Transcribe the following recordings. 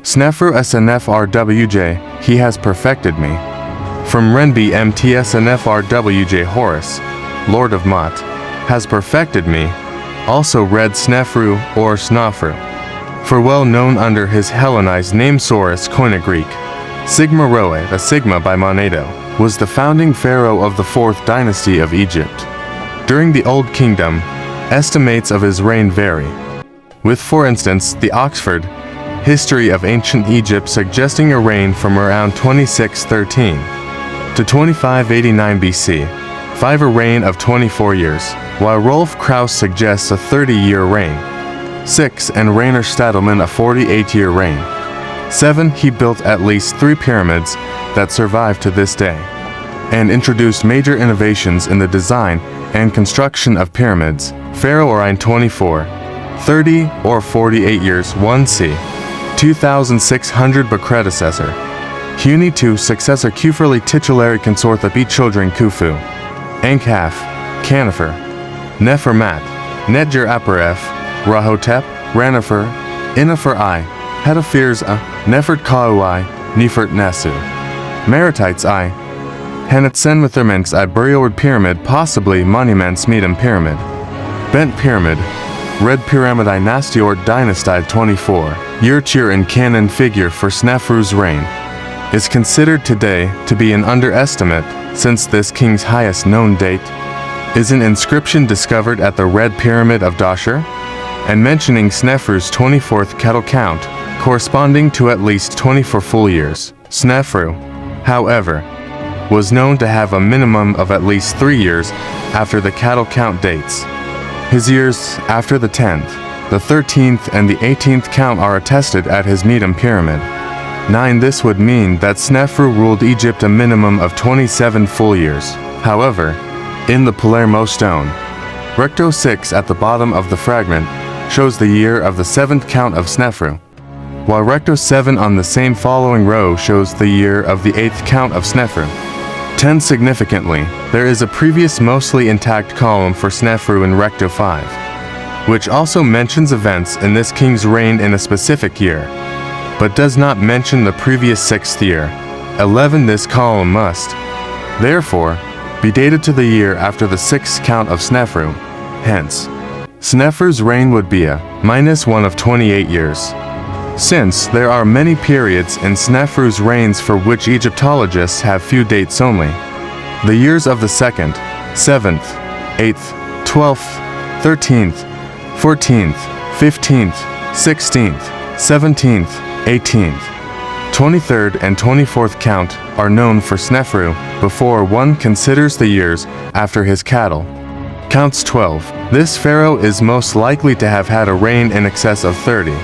Sneferu snfrwj, he has perfected me. From Renbi mtsnfrwj Horus, Lord of Mot, has perfected me, also read Sneferu or Sneferu. For well known under his Hellenized name Soros Koine Greek, Sigma Roe, the Sigma by Manetho, was the founding pharaoh of the 4th dynasty of Egypt. During the Old Kingdom, estimates of his reign vary, with for instance the Oxford History of Ancient Egypt suggesting a reign from around 2613 to 2589 BC, 5 a reign of 24 years, while Rolf Krauss suggests a 30-year reign. 6 and Rainer Stadelmann a 48-year reign. 7 he built at least 3 pyramids that survive to this day, and introduced major innovations in the design and construction of pyramids. Pharaoh Orion 24, 30 or 48 years 1c, 2600 but predecessor. Huni 2 successor Kufrli titulari consortha B children Khufu, Ankaf, Kanifer, Nefermat, Nedjer Aparef, Rahotep, Ranifer, Inafer I, Hetaphirs A, Nefert Kauai, Nefert Nesu. Maritites I, Henetsenwitherments I Burialward Pyramid possibly Monuments Medum Pyramid. Bent Pyramid, Red Pyramid I Nastiort Dynastide 24, Yurchir and canon figure for Sneferu's reign, is considered today to be an underestimate, since this king's highest known date is an inscription discovered at the Red Pyramid of Dashur, and mentioning Sneferu's 24th cattle count, corresponding to at least 24 full years. Sneferu, however, was known to have a minimum of at least 3 years after the cattle count dates. His years after the 10th, the 13th and the 18th count are attested at his Medum Pyramid. 9 This would mean that Sneferu ruled Egypt a minimum of 27 full years. However, in the Palermo stone, Recto 6 at the bottom of the fragment shows the year of the 7th count of Sneferu, while Recto 7 on the same following row shows the year of the 8th count of Sneferu. 10 Significantly, there is a previous mostly intact column for Sneferu in Recto 5, which also mentions events in this king's reign in a specific year, but does not mention the previous 6th year. 11 This column must, therefore, be dated to the year after the 6th count of Sneferu. Hence, Sneferu's reign would be a -1 of 28 years. Since there are many periods in Sneferu's reigns for which Egyptologists have few dates only, the years of the 2nd, 7th, 8th, 12th, 13th, 14th, 15th, 16th, 17th, 18th, 23rd and 24th count are known for Sneferu before one considers the years after his cattle. Counts 12. This pharaoh is most likely to have had a reign in excess of 30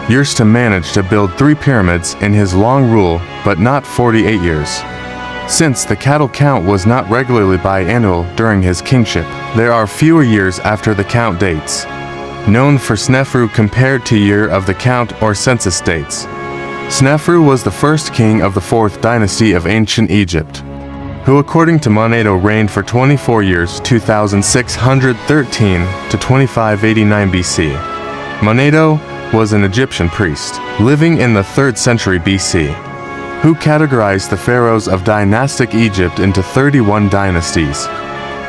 years to manage to build 3 pyramids in his long rule, but not 48 years. Since the cattle count was not regularly biannual during his kingship, there are fewer years after the count dates known for Sneferu compared to year of the count or census dates. Sneferu was the first king of the 4th dynasty of ancient Egypt, who according to Manetho reigned for 24 years 2613 to 2589 BC. Manetho was an Egyptian priest, living in the 3rd century BC, who categorized the pharaohs of dynastic Egypt into 31 dynasties.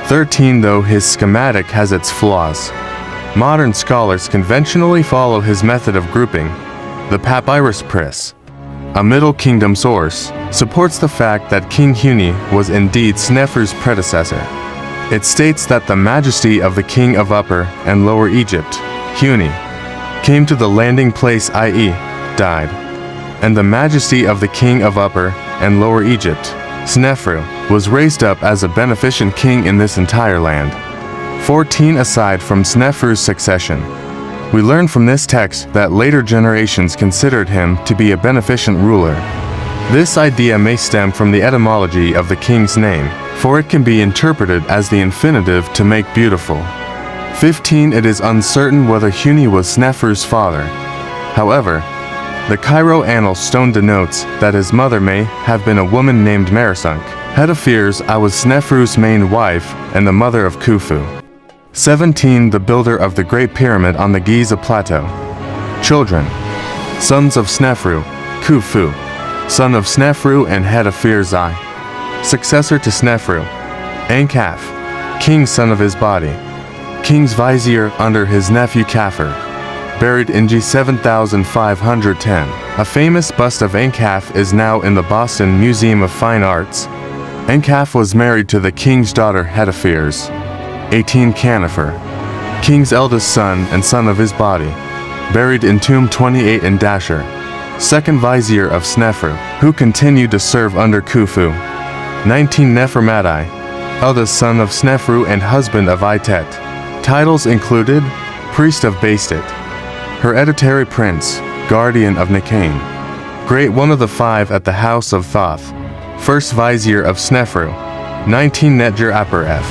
13 though his schematic has its flaws. Modern scholars conventionally follow his method of grouping. The Papyrus Pris, a Middle Kingdom source, supports the fact that King Huni was indeed Sneferu's predecessor. It states that the majesty of the king of Upper and Lower Egypt, Huni, came to the landing place, i.e., died, and the majesty of the king of Upper and Lower Egypt, Sneferu, was raised up as a beneficent king in this entire land. 14 Aside from Sneferu's succession, we learn from this text that later generations considered him to be a beneficent ruler. This idea may stem from the etymology of the king's name, for it can be interpreted as the infinitive to make beautiful. 15 It is uncertain whether Huni was Sneferu's father. However, the Cairo Annal stone denotes that his mother may have been a woman named Merisunk. Hetaphirs I was Sneferu's main wife and the mother of Khufu. 17 The builder of the Great Pyramid on the Giza Plateau. Children. Sons of Sneferu, Khufu, son of Sneferu and head of Firzi. Successor to Sneferu, Ankaf, king son of his body. King's vizier under his nephew Khafur. Buried in G 7510. A famous bust of Ankaf is now in the Boston Museum of Fine Arts. Ankaf was married to the king's daughter Hetepheres, 18 Queennefer, king's eldest son and son of his body. Buried in tomb 28 in Dashur. Second vizier of Sneferu, who continued to serve under Khufu. 19 Nefertiti, eldest son of Sneferu and husband of Itet. Titles included priest of Bastet, hereditary prince, guardian of Nikain, great one of the five at the house of Thoth, first vizier of Sneferu. 19 Netjer Aper F.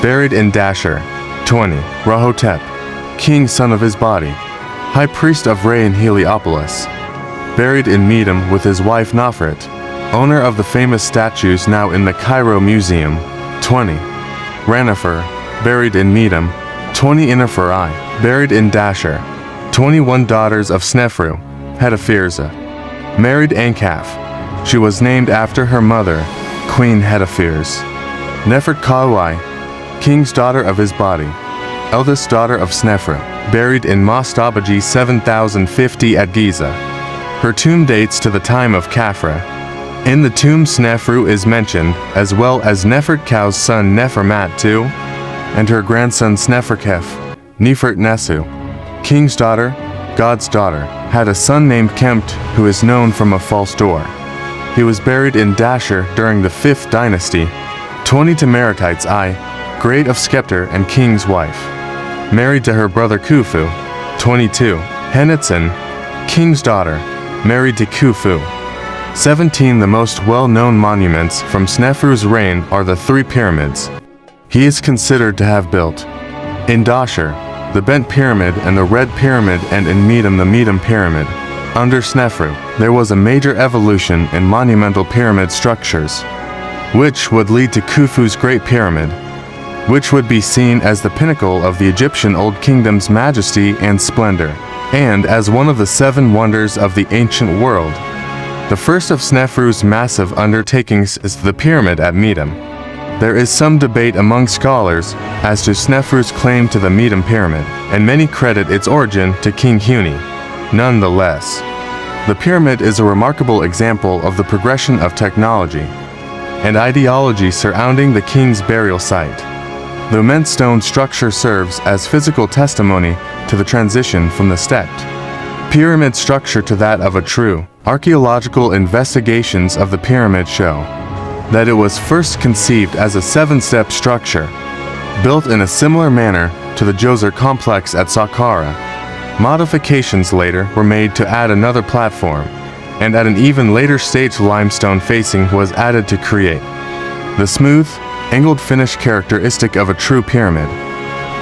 Buried in Dashur. 20 Rahotep, king son of his body, high priest of Re and Heliopolis. Buried in Medum with his wife Nofret, owner of the famous statues now in the Cairo Museum. 20 Ranefer, buried in Medum. 20 Ineferi, buried in Dashur. 21 daughters of Sneferu, Hetepherza. Married Ankaf. She was named after her mother, Queen Hetepheres. Nefertiti, king's daughter of his body, eldest daughter of Sneferu, buried in mostbeautiful 7050 at Giza. Her tomb dates to the time of Khafra. In the tomb Sneferu is mentioned, as well as Nefertiti's son Nefermat II, and her grandson Sneferkef, Nefertnesu. King's daughter, God's daughter, had a son named Kempt, who is known from a false door. He was buried in Dashur during the 5th dynasty. 20 Tamaratites I, great of Skepter and king's wife. Married to her brother Khufu. 22 Henitzen, king's daughter, married to Khufu. 17 The most well-known monuments from Sneferu's reign are the 3 pyramids he is considered to have built. In Dashur, the Bent Pyramid and the Red Pyramid, and in Medum the Medum Pyramid. Under Sneferu, there was a major evolution in monumental pyramid structures, which would lead to Khufu's Great Pyramid, which would be seen as the pinnacle of the Egyptian Old Kingdom's majesty and splendor, and as one of the 7 wonders of the ancient world. The first of Sneferu's massive undertakings is the pyramid at Medum. There is some debate among scholars as to Sneferu's claim to the Medum Pyramid, and many credit its origin to King Huni. Nonetheless, the pyramid is a remarkable example of the progression of technology and ideology surrounding the king's burial site. The immense stone structure serves as physical testimony to the transition from the stepped pyramid structure to that of a true. Archaeological investigations of the pyramid show that it was first conceived as a 7-step structure, built in a similar manner to the Djoser complex at Saqqara. Modifications later were made to add another platform, and at an even later stage limestone facing was added to create the smooth, angled finish characteristic of a true pyramid.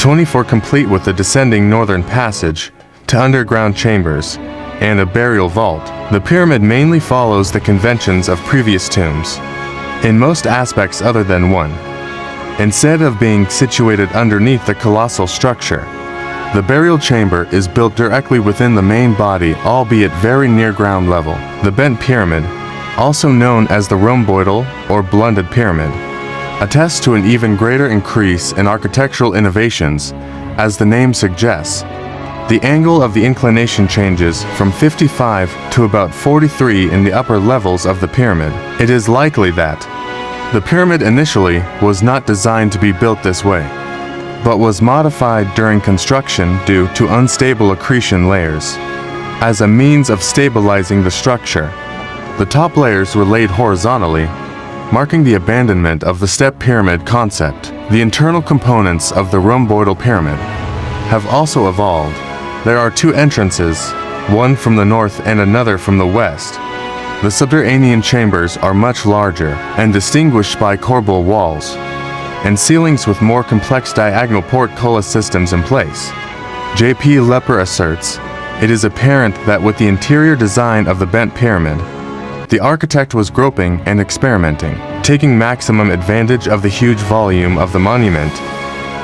24 complete with the descending northern passage to underground chambers and a burial vault. The pyramid mainly follows the conventions of previous tombs in most aspects other than one. Instead of being situated underneath the colossal structure, the burial chamber is built directly within the main body, albeit very near ground level. The Bent Pyramid, also known as the rhomboidal or blended pyramid, attests to an even greater increase in architectural innovations. As the name suggests, the angle of the inclination changes from 55 to about 43 in the upper levels of the pyramid. It is likely that the pyramid initially was not designed to be built this way, but was modified during construction due to unstable accretion layers. As a means of stabilizing the structure, the top layers were laid horizontally, marking the abandonment of the step pyramid concept. The internal components of the rhomboidal pyramid have also evolved. There are 2 entrances, one from the north and another from the west. The subterranean chambers are much larger and distinguished by corbel walls and ceilings with more complex diagonal portcullis systems in place. J.P. Lepper asserts, it is apparent that with the interior design of the Bent Pyramid, the architect was groping and experimenting, taking maximum advantage of the huge volume of the monument,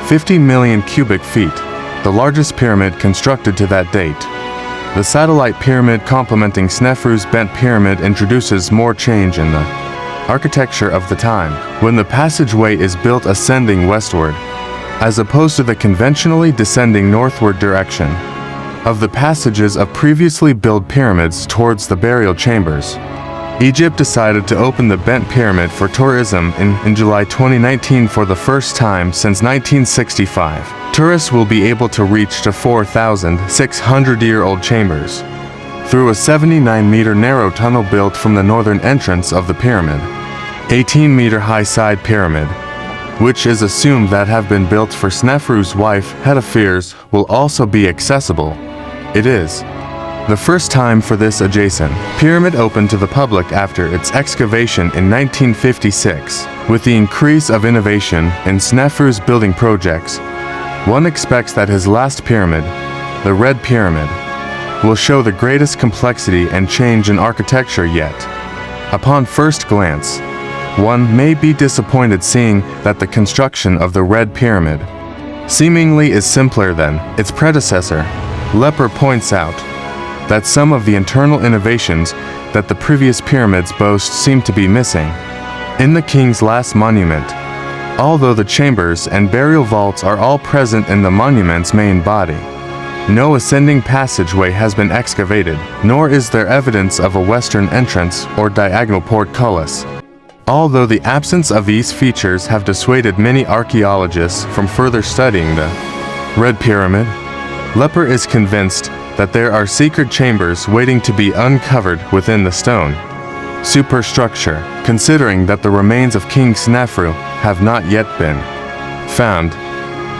50 million cubic feet, the largest pyramid constructed to that date. The satellite pyramid complementing Sneferu's bent pyramid introduces more change in the architecture of the time, when the passageway is built ascending westward, as opposed to the conventionally descending northward direction of the passages of previously built pyramids towards the burial chambers. Egypt decided to open the bent pyramid for tourism in July 2019 for the first time since 1965. Tourists will be able to reach to 4,600-year-old chambers through a 79-meter narrow tunnel built from the northern entrance of the pyramid. 18-meter high side pyramid, which is assumed that have been built for Sneferu's wife Hetepheres, will also be accessible. It is the first time for this adjacent pyramid opened to the public after its excavation in 1956. With the increase of innovation in Sneferu's building projects, one expects that his last pyramid, the Red Pyramid, will show the greatest complexity and change in architecture yet. Upon first glance, one may be disappointed seeing that the construction of the Red Pyramid seemingly is simpler than its predecessor. Lepper points out that some of the internal innovations that the previous pyramids boast seem to be missing. In the king's last monument, although the chambers and burial vaults are all present in the monument's main body, no ascending passageway has been excavated, nor is there evidence of a western entrance or diagonal portcullis. Although the absence of these features have dissuaded many archaeologists from further studying the Red Pyramid, Lepper is convinced that there are secret chambers waiting to be uncovered within the stone superstructure, considering that the remains of King Sneferu have not yet been found.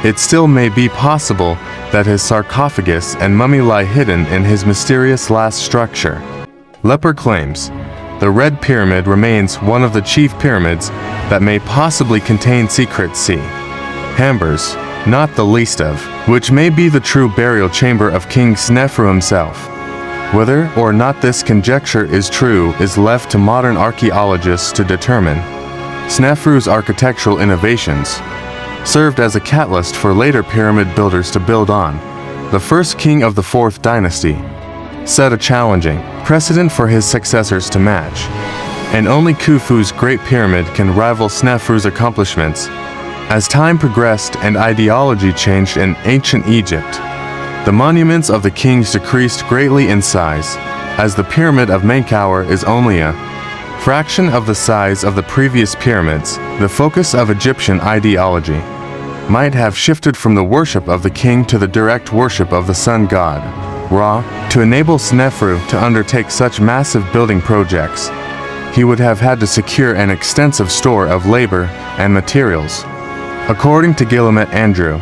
It still may be possible that his sarcophagus and mummy lie hidden in his mysterious last structure. Lepper claims the Red Pyramid remains one of the chief pyramids that may possibly contain secret sea chambers, not the least of which may be the true burial chamber of King Sneferu himself. Whether or not this conjecture is true is left to modern archaeologists to determine. Sneferu's architectural innovations served as a catalyst for later pyramid builders to build on. The first king of the 4th dynasty set a challenging precedent for his successors to match, and only Khufu's Great Pyramid can rival Sneferu's accomplishments. As time progressed and ideology changed in ancient Egypt, the monuments of the kings decreased greatly in size, as the Pyramid of Menkaure is only a fraction of the size of the previous pyramids. The focus of Egyptian ideology might have shifted from the worship of the king to the direct worship of the sun god, Ra. To enable Sneferu to undertake such massive building projects, he would have had to secure an extensive store of labor and materials. According to Guillemette Andrew,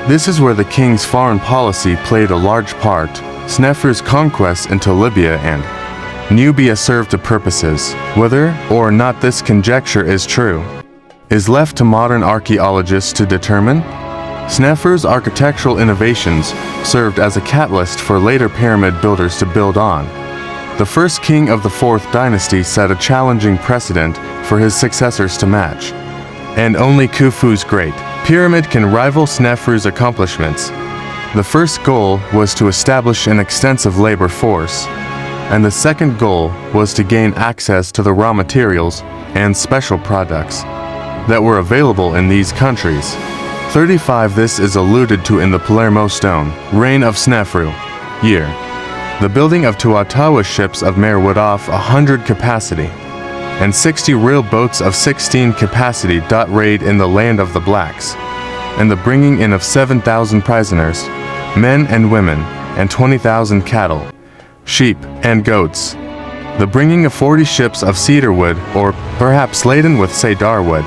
this is where the king's foreign policy played a large part. Sneferu's conquests into Libya and Nubia served to purposes. Whether or not this conjecture is true is left to modern archaeologists to determine. Sneferu's architectural innovations served as a catalyst for later pyramid builders to build on. The first king of the 4th dynasty set a challenging precedent for his successors to match, and only Khufu's Great Pyramid can rival Sneferu's accomplishments. The first goal was to establish an extensive labor force, and the second goal was to gain access to the raw materials and special products that were available in these countries. 35 This is alluded to in the Palermo stone, Reign of Sneferu, year. The building of Tuatawa ships of Mare would off 100 capacity, and 60 real boats of 16 capacity. Raid in the land of the blacks, and the bringing in of 7,000 prisoners, men and women, and 20,000 cattle, sheep, and goats. The bringing of 40 ships of cedar wood, or perhaps laden with cedar wood.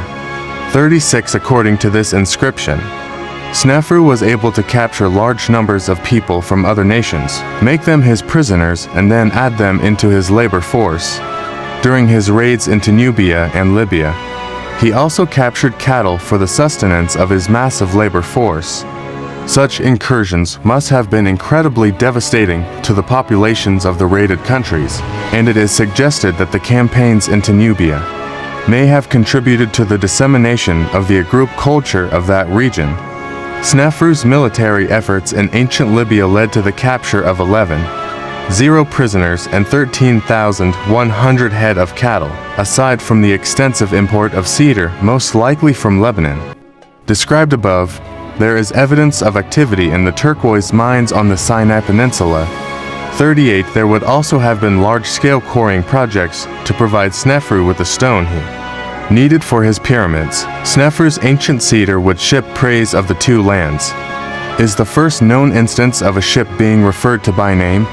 36 According to this inscription, Sneferu was able to capture large numbers of people from other nations, make them his prisoners, and then add them into his labor force. During his raids into Nubia and Libya, he also captured cattle for the sustenance of his massive labor force. Such incursions must have been incredibly devastating to the populations of the raided countries, and it is suggested that the campaigns into Nubia may have contributed to the dissemination of the group culture of that region. Sneferu's military efforts in ancient Libya led to the capture of 11 0 prisoners and 13,100 head of cattle, aside from the extensive import of cedar, most likely from Lebanon. Described above, there is evidence of activity in the turquoise mines on the Sinai Peninsula. 38 There would also have been large-scale quarrying projects to provide Sneferu with the stone he needed for his pyramids. Sneferu's ancient cedar would ship praise of the two lands. Is the first known instance of a ship being referred to by name.